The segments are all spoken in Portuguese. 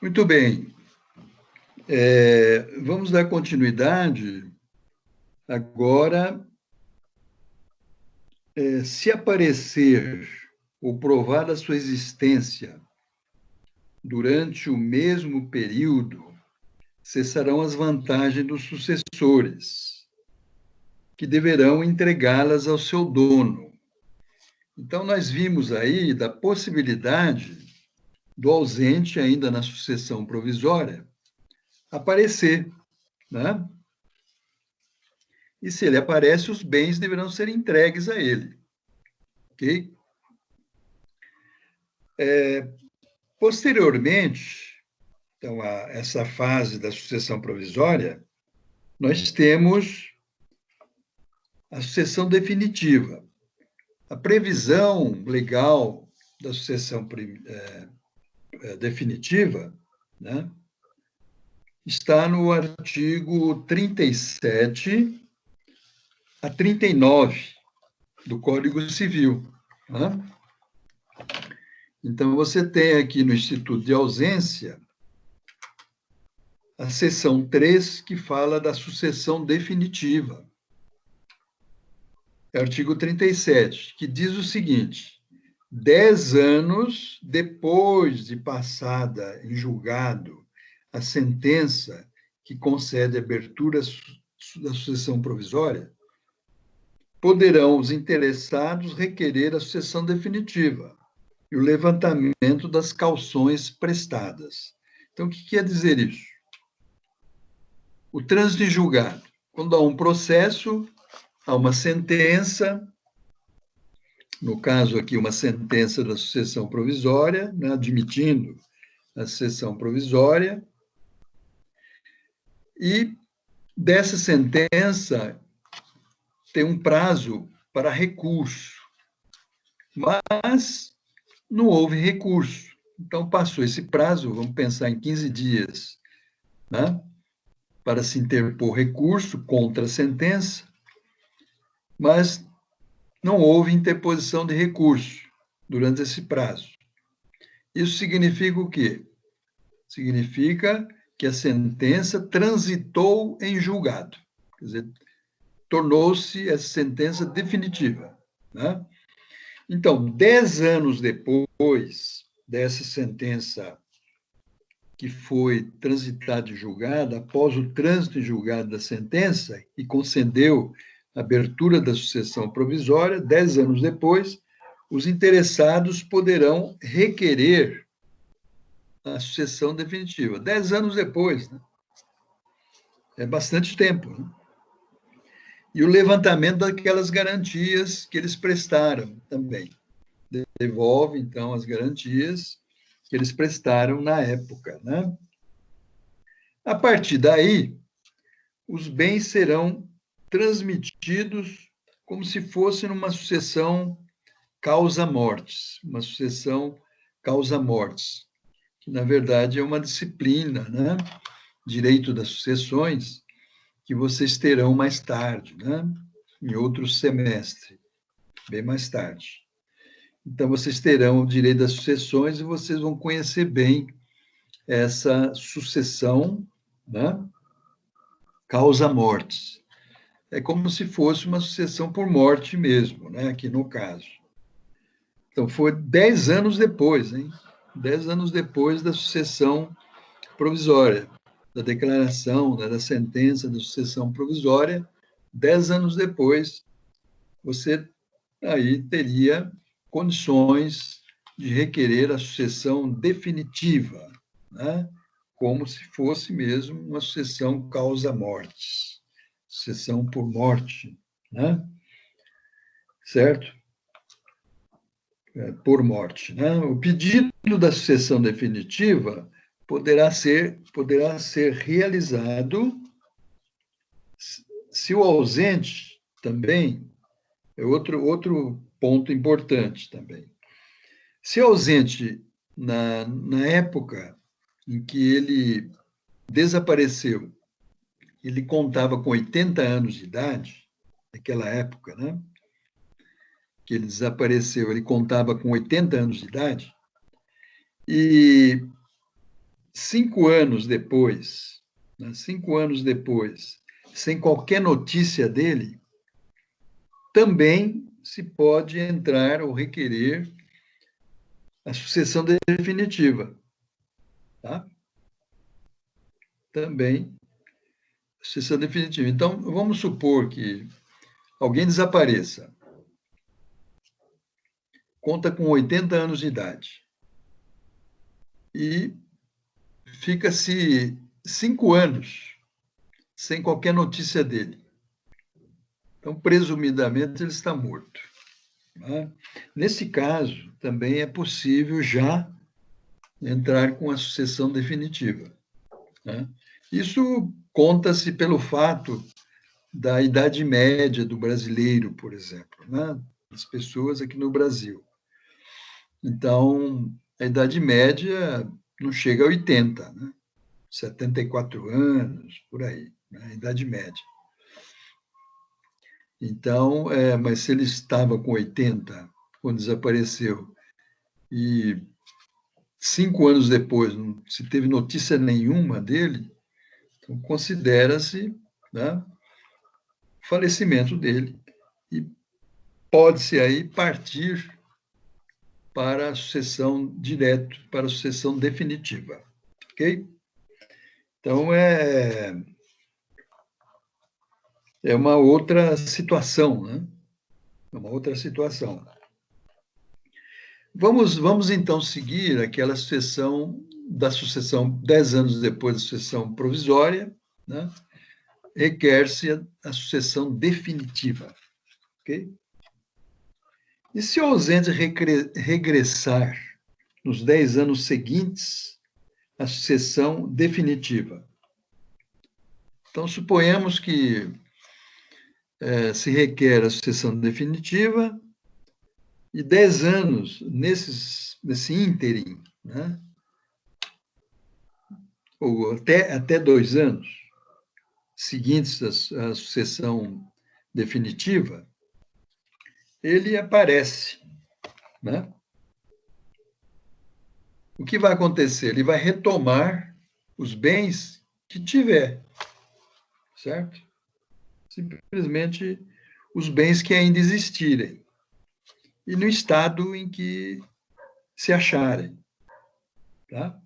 Muito bem. Vamos dar continuidade. Agora, se aparecer ou provar a sua existência durante o mesmo período, cessarão as vantagens dos sucessores, que deverão entregá-las ao seu dono. Então, nós vimos aí da possibilidade do ausente, ainda na sucessão provisória, aparecer, né? E se ele aparece, os bens deverão ser entregues a ele, ok? Posteriormente, então, a essa fase da sucessão provisória, nós temos a sucessão definitiva. A previsão legal da sucessão definitiva, né, está no artigo 37 a 39 do Código Civil. Né? Então, você tem aqui no Instituto de Ausência a seção 3, que fala da sucessão definitiva. É o artigo 37, que diz o seguinte: 10 anos depois de passada em julgado a sentença que concede abertura da sucessão provisória, poderão os interessados requerer a sucessão definitiva e o levantamento das cauções prestadas. Então, o que quer dizer isso? O trânsito em julgado. Quando há um processo, há uma sentença, no caso aqui, uma sentença da sucessão provisória, né, admitindo a sucessão provisória, e dessa sentença tem um prazo para recurso, mas não houve recurso. Então, passou esse prazo, vamos pensar em 15 dias, né, para se interpor recurso contra a sentença, mas não houve interposição de recurso durante esse prazo. Isso significa o quê? Significa que a sentença transitou em julgado. Quer dizer, tornou-se essa sentença definitiva. Né? Então, 10 anos depois dessa sentença que foi transitada e julgada, após o trânsito em julgado da sentença, e concedeu a abertura da sucessão provisória, 10 anos depois, os interessados poderão requerer a sucessão definitiva. 10 anos depois, né? É bastante tempo. Né? E o levantamento daquelas garantias que eles prestaram também. Devolve, então, as garantias que eles prestaram na época. Né? A partir daí, os bens serão transmitidos como se fosse numa sucessão causa-mortes, uma sucessão causa-mortes, que, na verdade, é uma disciplina, né? Direito das sucessões, que vocês terão mais tarde, né? Em outro semestre, bem mais tarde. Então, vocês terão o direito das sucessões e vocês vão conhecer bem essa sucessão, né? Causa-mortes. É como se fosse uma sucessão por morte mesmo, né? Aqui no caso. Então, foi 10 anos depois, hein? 10 anos depois da sucessão provisória, da declaração, né, da sentença da sucessão provisória, 10 anos depois, você aí teria condições de requerer a sucessão definitiva, né? Como se fosse mesmo uma sucessão causa-mortes, sucessão por morte, né? Certo? Por morte. Né? O pedido da sucessão definitiva poderá ser realizado se o ausente também, é outro ponto importante também. Se o ausente, na época em que ele desapareceu, ele contava com 80 anos de idade, naquela época, né? Que ele desapareceu, ele contava com 80 anos de idade, e 5 anos depois, né, 5 anos depois, sem qualquer notícia dele, também se pode entrar ou requerer a sucessão definitiva. Tá? Também sucessão definitiva. Então, vamos supor que alguém desapareça, conta com 80 anos de idade, e fica-se 5 anos sem qualquer notícia dele. Então, presumidamente, ele está morto. Né? Nesse caso, também é possível já entrar com a sucessão definitiva. Né? Isso conta-se pelo fato da idade média do brasileiro, por exemplo, né? Das pessoas aqui no Brasil. Então, a idade média não chega a 80, né? 74 anos, por aí, né? A idade média. Então, mas se ele estava com 80 quando desapareceu, e 5 anos depois não se teve notícia nenhuma dele, então considera-se, né, o falecimento dele. E pode-se aí partir para a sucessão direto, para a sucessão definitiva. Ok? Então, é uma outra situação, né? É uma outra situação. Vamos então seguir aquela sucessão da sucessão 10 anos depois da sucessão provisória, né? Requer-se a sucessão definitiva, ok? E se o ausente regressar nos 10 anos seguintes à sucessão definitiva? Então, suponhamos que se requer a sucessão definitiva e 10 anos nesse ínterim, né? Ou até 2 anos seguintes à sucessão definitiva, ele aparece, né? O que vai acontecer? Ele vai retomar os bens que tiver, certo? Simplesmente os bens que ainda existirem e no estado em que se acharem, tá?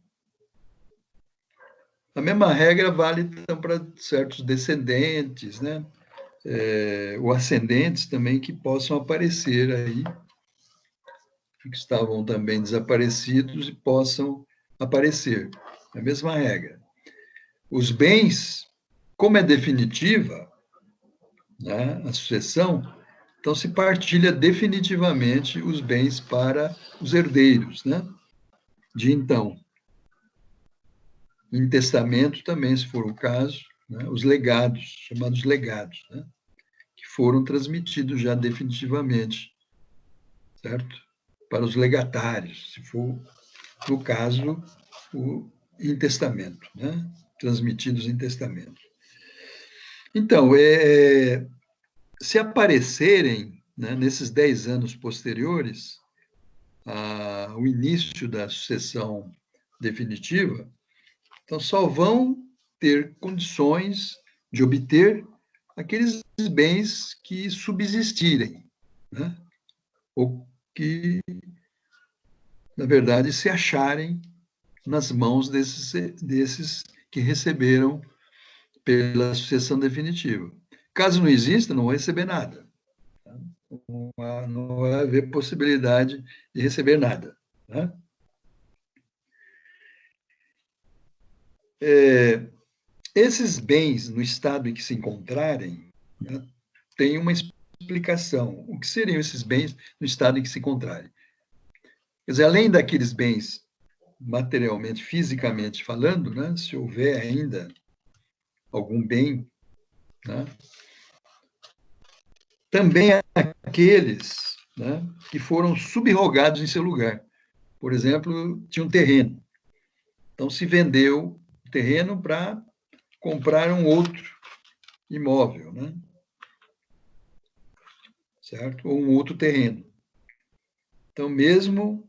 A mesma regra vale então para certos descendentes, né? Ou ascendentes também que possam aparecer aí, que estavam também desaparecidos e possam aparecer. É a mesma regra. Os bens, como é definitiva, né, a sucessão, então se partilha definitivamente os bens para os herdeiros, né? De então. Em testamento também, se for o caso, né, os legados, chamados legados, né, que foram transmitidos já definitivamente, certo? Para os legatários, se for, no caso, em testamento, né? Transmitidos em testamento. Então, se aparecerem, né, nesses 10 anos posteriores ao início da sucessão definitiva, então só vão ter condições de obter aqueles bens que subsistirem, né? Ou que, na verdade, se acharem nas mãos desses que receberam pela sucessão definitiva. Caso não exista, não vão receber nada. Não vai haver possibilidade de receber nada. Né? Esses bens, no estado em que se encontrarem, né, têm uma explicação. O que seriam esses bens no estado em que se encontrarem? Quer dizer, além daqueles bens materialmente, fisicamente falando, né, se houver ainda algum bem, né, também aqueles, né, que foram subrogados em seu lugar. Por exemplo, tinha um terreno. Então, se vendeu o terreno para comprar um outro imóvel, né? Certo? Ou um outro terreno. Então, mesmo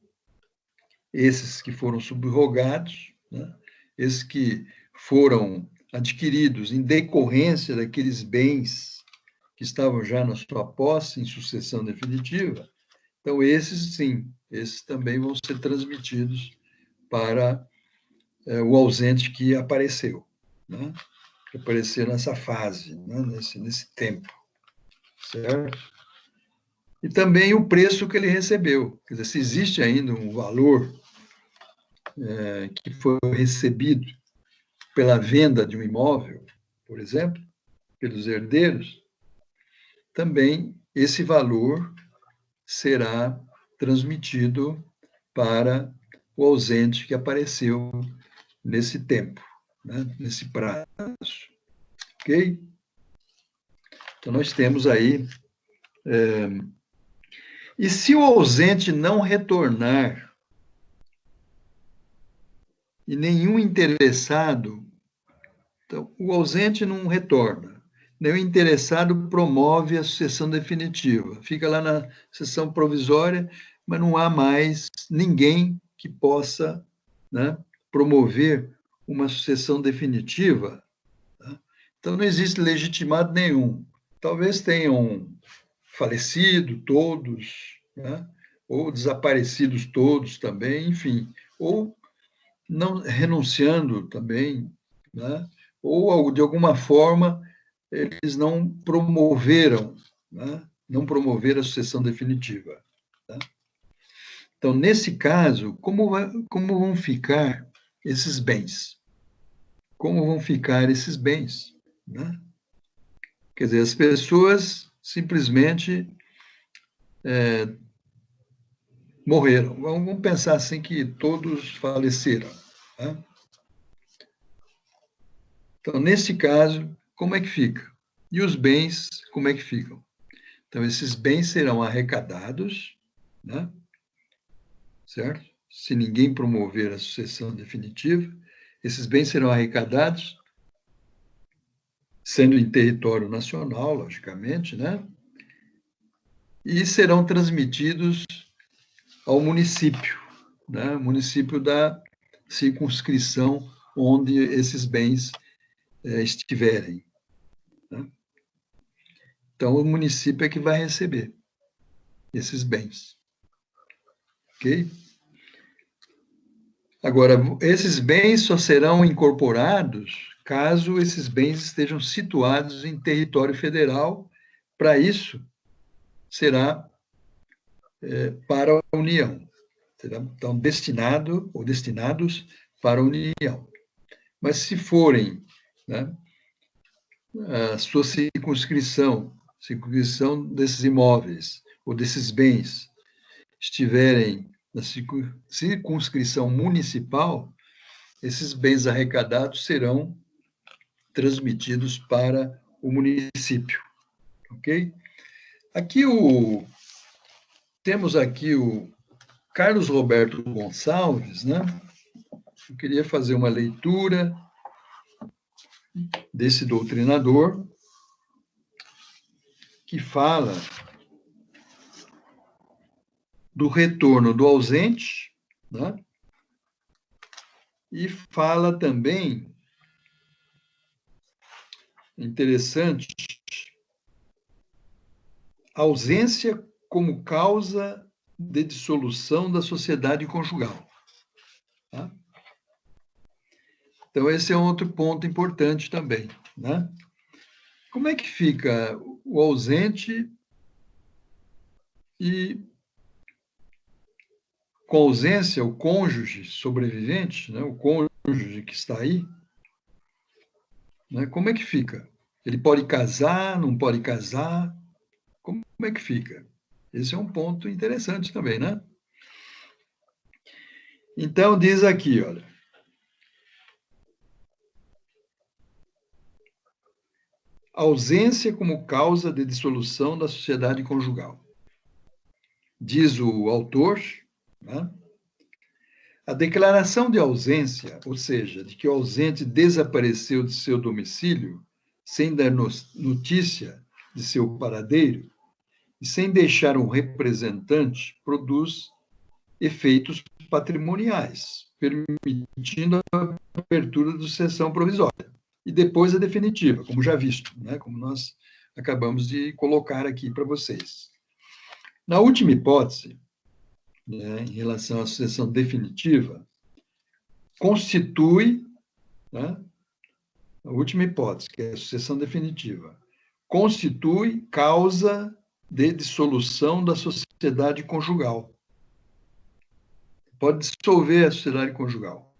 esses que foram subrogados, né, esses que foram adquiridos em decorrência daqueles bens que estavam já na sua posse, em sucessão definitiva, então esses sim, esses também vão ser transmitidos para o ausente que apareceu, né? Que apareceu nessa fase, né? nesse tempo, certo? E também o preço que ele recebeu, quer dizer, se existe ainda um valor que foi recebido pela venda de um imóvel, por exemplo, pelos herdeiros, também esse valor será transmitido para o ausente que apareceu nesse tempo, né? Nesse prazo. Ok? Então, nós temos aí. E se o ausente não retornar e nenhum interessado, então, o ausente não retorna, nenhum interessado promove a sucessão definitiva, fica lá na sucessão provisória, mas não há mais ninguém que possa, né, promover uma sucessão definitiva. Tá? Então, não existe legitimado nenhum. Talvez tenham falecido todos, né? Ou desaparecidos todos também, enfim, ou não renunciando também, né? Ou de alguma forma eles não promoveram, né? Não promoveram a sucessão definitiva. Tá? Então, nesse caso, como vão ficar esses bens? Como vão ficar esses bens? Né? Quer dizer, as pessoas simplesmente morreram. Vamos pensar assim que todos faleceram. Né? Então, nesse caso, como é que fica? E os bens, como é que ficam? Então, esses bens serão arrecadados, né? Certo? Se ninguém promover a sucessão definitiva, esses bens serão arrecadados, sendo em território nacional, logicamente, né? E serão transmitidos ao município, né? Município da circunscrição onde esses bens estiverem. Né? Então, o município é que vai receber esses bens. Ok? Agora, esses bens só serão incorporados caso esses bens estejam situados em território federal. Para isso, será para a União. Serão destinado ou destinados para a União. Mas se forem, né, a sua circunscrição desses imóveis ou desses bens estiverem na circunscrição municipal, esses bens arrecadados serão transmitidos para o município, ok? Temos aqui o Carlos Roberto Gonçalves, né? Eu queria fazer uma leitura desse doutrinador que fala do retorno do ausente, né? E fala também, interessante, ausência como causa de dissolução da sociedade conjugal. Tá? Então, esse é outro ponto importante também. Né? Como é que fica o ausente e, com ausência, o cônjuge sobrevivente, né? O cônjuge que está aí, né? Como é que fica? Ele pode casar, não pode casar? Como é que fica? Esse é um ponto interessante também, né? Então, diz aqui, olha. Ausência como causa de dissolução da sociedade conjugal. Diz o autor, né? A declaração de ausência, ou seja, de que o ausente desapareceu de seu domicílio, sem dar notícia de seu paradeiro e sem deixar um representante, produz efeitos patrimoniais. permitindo a abertura da sucessão provisória. E depois a definitiva, como já visto, né? Como nós acabamos de colocar aqui para vocês. Na última hipótese, né, em relação à sucessão definitiva, constitui, né, a última hipótese, que é a sucessão definitiva, constitui causa de dissolução da sociedade conjugal. Pode dissolver a sociedade conjugal.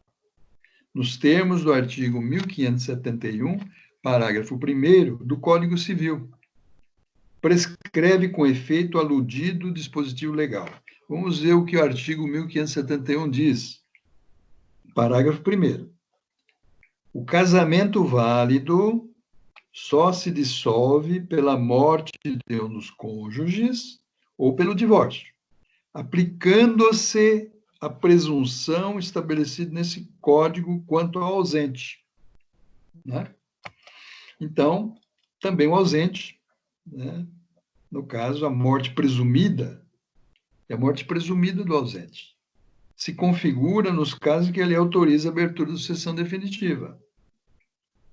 Nos termos do artigo 1571, parágrafo 1º do Código Civil. Prescreve com efeito aludido dispositivo legal. Vamos ver o que o artigo 1571 diz. Parágrafo 1º. O casamento válido só se dissolve pela morte de um dos cônjuges ou pelo divórcio, aplicando-se a presunção estabelecida nesse código quanto ao ausente. Né? Então, também o ausente, né? No caso, a morte presumida, é a morte presumida do ausente. Se configura nos casos que ele autoriza a abertura da sucessão definitiva.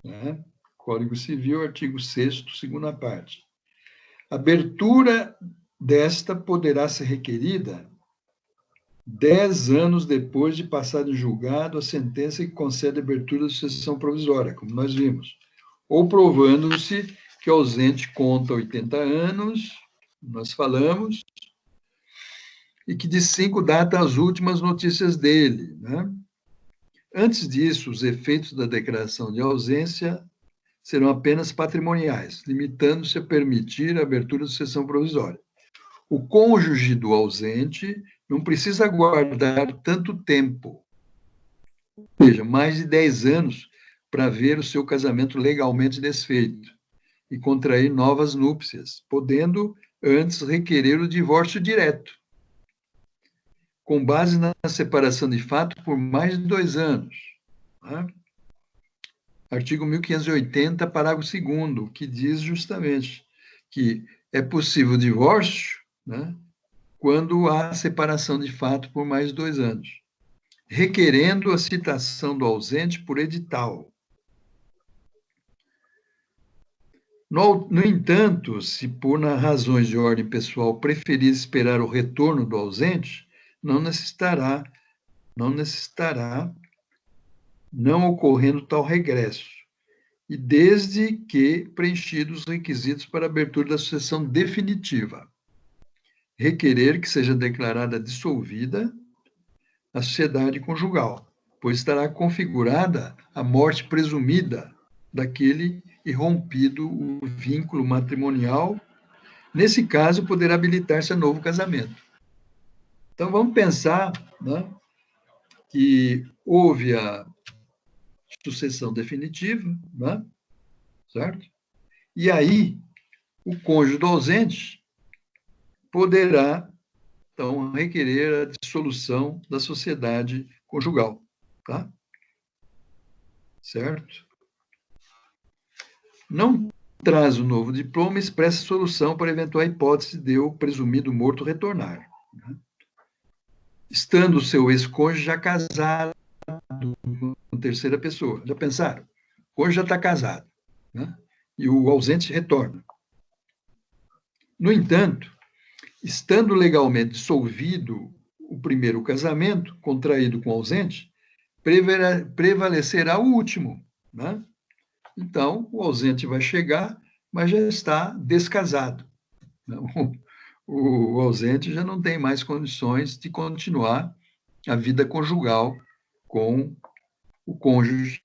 Né? Código Civil, artigo 6º, segunda parte. A abertura desta poderá ser requerida 10 anos depois de passado em julgado a sentença que concede a abertura da sucessão provisória, como nós vimos, ou provando-se que o ausente conta 80 anos, nós falamos, e que de 5 data as últimas notícias dele. Né? Antes disso, os efeitos da declaração de ausência serão apenas patrimoniais, limitando-se a permitir a abertura da sucessão provisória. O cônjuge do ausente não precisa aguardar tanto tempo, ou seja, mais de 10 anos, para ver o seu casamento legalmente desfeito e contrair novas núpcias, podendo antes requerer o divórcio direto, com base na separação de fato por mais de 2 anos. Né? Artigo 1580, parágrafo 2º, que diz justamente que é possível o divórcio, né, quando há separação de fato por mais de 2 anos, requerendo a citação do ausente por edital. No entanto, se por razões de ordem pessoal preferir esperar o retorno do ausente, não ocorrendo tal regresso, e desde que preenchidos os requisitos para abertura da sucessão definitiva. Requerer que seja declarada dissolvida a sociedade conjugal, pois estará configurada a morte presumida daquele irrompido o vínculo matrimonial. Nesse caso, poderá habilitar-se a novo casamento. Então, vamos pensar, né, que houve a sucessão definitiva, né, certo? E aí, o cônjuge do ausente poderá, então, requerer a dissolução da sociedade conjugal, tá? Certo? Não traz o novo diploma, expressa solução para eventual hipótese de o presumido morto retornar. Né? Estando o seu ex-cônjuge já casado com terceira pessoa. Já pensaram? O cônjuge já está casado, né? E o ausente retorna. No entanto, estando legalmente dissolvido o primeiro casamento, contraído com o ausente, prevalecerá o último, né? Então, o ausente vai chegar, mas já está descasado. O ausente já não tem mais condições de continuar a vida conjugal com o cônjuge,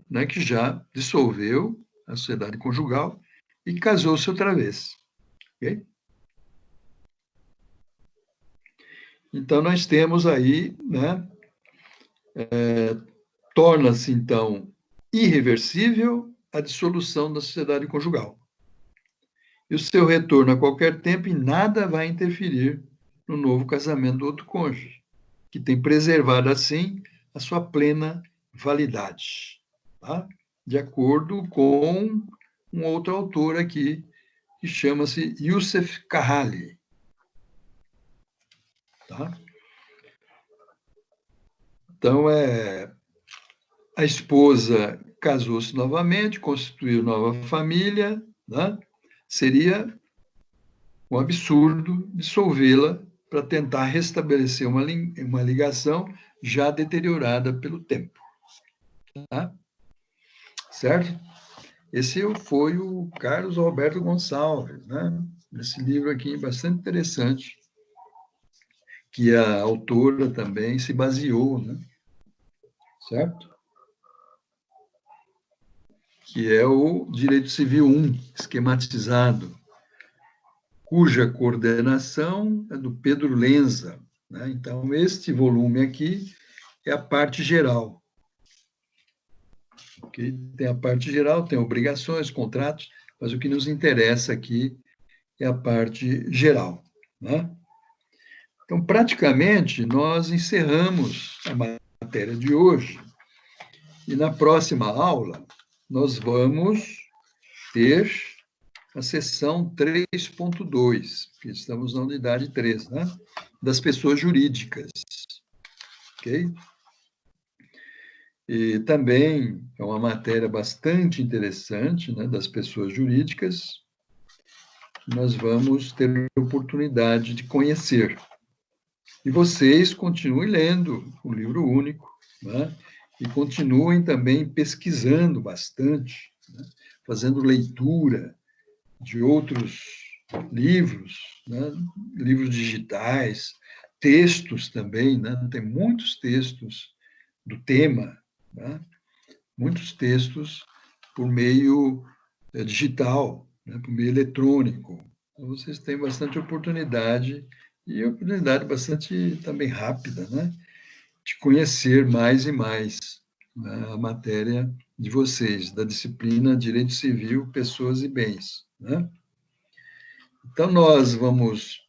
né, que já dissolveu a sociedade conjugal e casou-se outra vez. Okay? Então, nós temos aí, né, torna-se, então, irreversível a dissolução da sociedade conjugal. E o seu retorno a qualquer tempo em nada vai interferir no novo casamento do outro cônjuge, que tem preservado, assim, a sua plena validade. Tá? De acordo com um outro autor aqui, que chama-se Youssef Kahali. Tá? Então, a esposa casou-se novamente, constituiu nova família, né? Seria um absurdo dissolvê-la para tentar restabelecer uma ligação já deteriorada pelo tempo. Tá? Certo? Esse foi o Carlos Alberto Gonçalves, né? Esse livro aqui bastante interessante, que a autora também se baseou, né? Certo? Que é o Direito Civil 1, esquematizado, cuja coordenação é do Pedro Lenza, né? Então, este volume aqui é a parte geral. Okay? Tem a parte geral, tem obrigações, contratos, mas o que nos interessa aqui é a parte geral, né? Então, praticamente, nós encerramos a matéria de hoje e na próxima aula nós vamos ter a seção 3.2, que estamos na unidade 3, né? Das pessoas jurídicas, ok? E também é uma matéria bastante interessante, né, das pessoas jurídicas, que nós vamos ter a oportunidade de conhecer. E vocês continuem lendo o livro único, né? E continuem também pesquisando bastante, né? Fazendo leitura de outros livros, né? Livros digitais, textos também, né? Tem muitos textos do tema, né? Muitos textos por meio digital, né? Por meio eletrônico. Então, vocês têm bastante oportunidade e oportunidade bastante também rápida, né? De conhecer mais e mais, né, a matéria de vocês, da disciplina Direito Civil, Pessoas e Bens, né? Então, nós vamos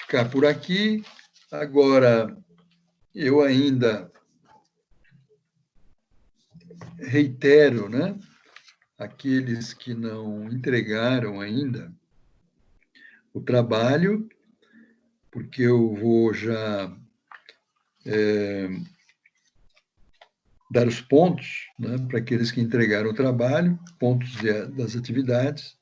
ficar por aqui. Agora, eu ainda reitero, né, aqueles que não entregaram ainda o trabalho, porque eu vou já dar os pontos, né, para aqueles que entregaram o trabalho, pontos das atividades,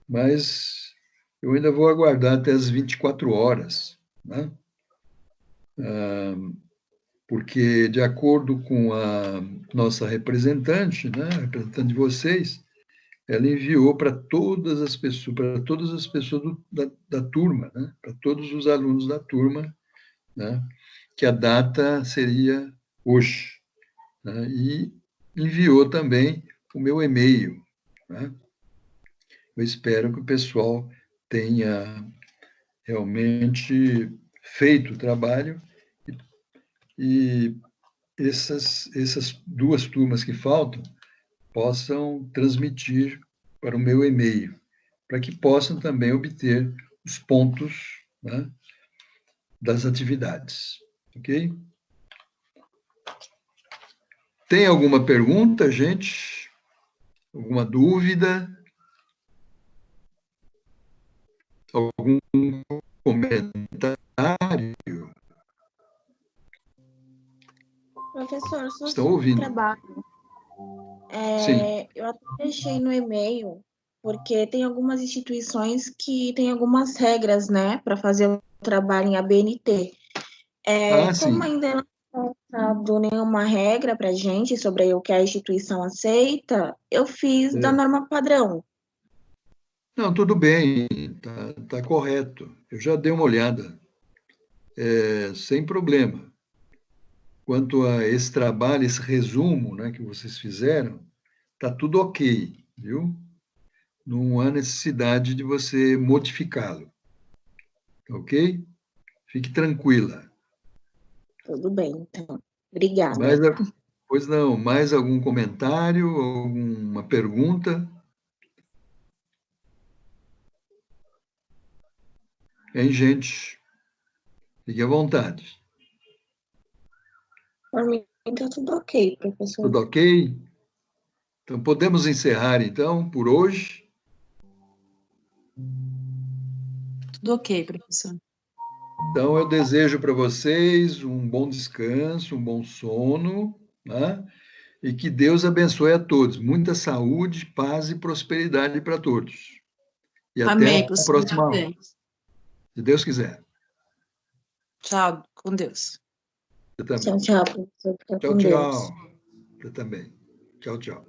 mas eu ainda vou aguardar até as 24 horas, né? Porque, de acordo com a nossa representante, né, a representante de vocês, ela enviou para todas as pessoas da turma, né, para todos os alunos da turma, né, que a data seria hoje, né, e enviou também o meu e-mail, né? Eu espero que o pessoal tenha realmente feito o trabalho e essas duas turmas que faltam possam transmitir para o meu e-mail, para que possam também obter os pontos, né, das atividades. Ok? Tem alguma pergunta, gente? Alguma dúvida? Algum comentário? Professor, só Estão sobre o ouvindo? trabalho. Sim. Eu até deixei no e-mail, porque tem algumas instituições que têm algumas regras, né, para fazer o trabalho em ABNT. Ah, Como sim. ainda não está dando nenhuma regra para a gente sobre o que a instituição aceita, eu fiz da É. norma padrão. Não, tudo bem, tá correto. Eu já dei uma olhada, sem problema. Quanto a esse trabalho, esse resumo, né, que vocês fizeram, tá tudo ok, viu? Não há necessidade de você modificá-lo, ok? Fique tranquila. Tudo bem, então. Obrigada. Mais, pois não, mais algum comentário, alguma pergunta? Hein, gente? Fique à vontade. Por mim, está tudo ok, professor. Tudo ok? Então, podemos encerrar, então, por hoje. Tudo ok, professor. Então, eu desejo para vocês um bom descanso, um bom sono, né? E que Deus abençoe a todos. Muita saúde, paz e prosperidade para todos. E até Amém, a para o senhor próxima aula, também. se Deus quiser. Tchau, com Deus. Você também. Tchau, tchau, professor. Fica Tchau, com Deus. tchau. Você também. Tchau, tchau.